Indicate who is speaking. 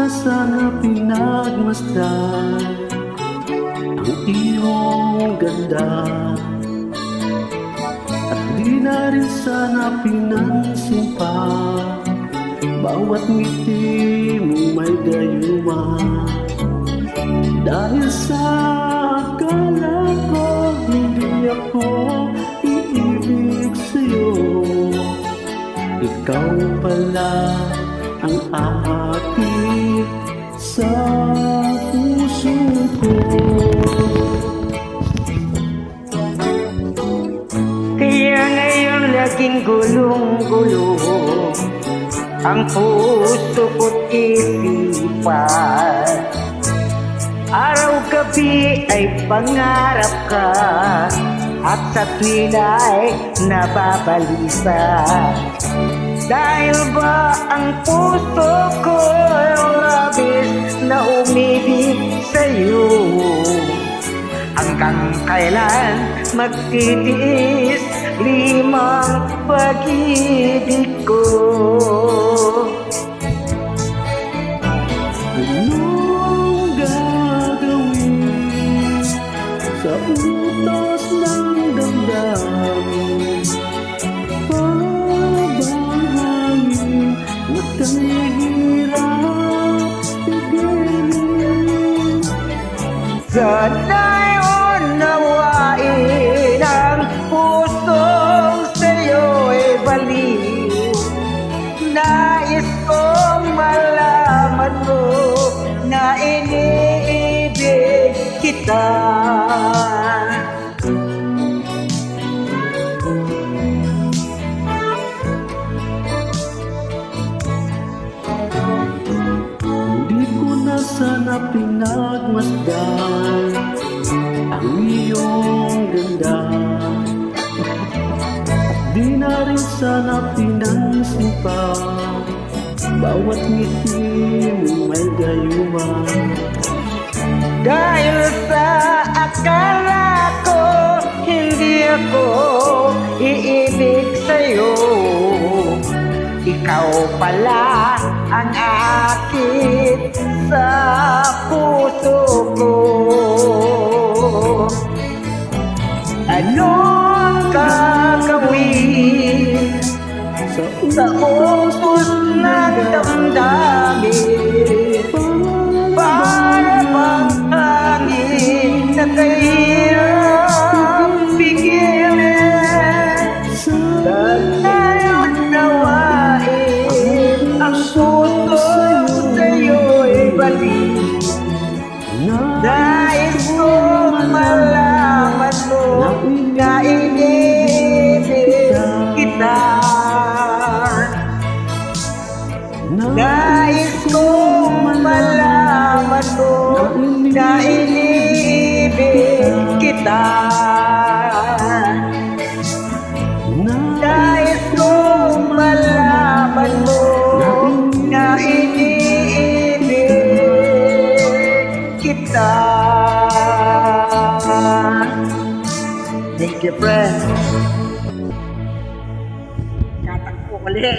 Speaker 1: na sana pinagmasdan ang iyong ganda, at di na rin sana pinansin pa bawat ngiti mo may gayuma. Dahil sa akala ko hindi ako iibig sa'yo, ikaw pala ang aakit sa puso ko.
Speaker 2: Kaya ngayon laging gulong-gulo ang puso ko't isipan. Araw-gabi ay pangarap ka, at sa tuwila ay nababalisa. Dahil ba ang puso ko labis na umibig sa'yo, hanggang kailan magtitiis limang pag-ibig ko?
Speaker 1: Anong gagawin sa utos ng damdamin? Pabangangin na kahirap tigilin.
Speaker 2: Sana'y unawain ang pusong sa'yo'y baliw. Nais kong malaman mo na iniibig kita.
Speaker 1: Hindi ko na sana pinagmasdan ang iyong ganda, at di na rin sana pinansin pa bawat ngiti mo may gayuma.
Speaker 2: Dahil sa akala ko hindi ako iibig sa'yo, ikaw pala ang aakit sa puso ko. Anong gagawin sa utos ng damdamin? Para bang hangin na kahirap pigilin? Sana'y unawain ang puso sa'yo'y balik. Nais kong malaman mo na inibig kita. Nais kong malaman mo na inibig kita. Nais kong malaman mo na inibig kita. Thank you, friend. Katang ko ulit.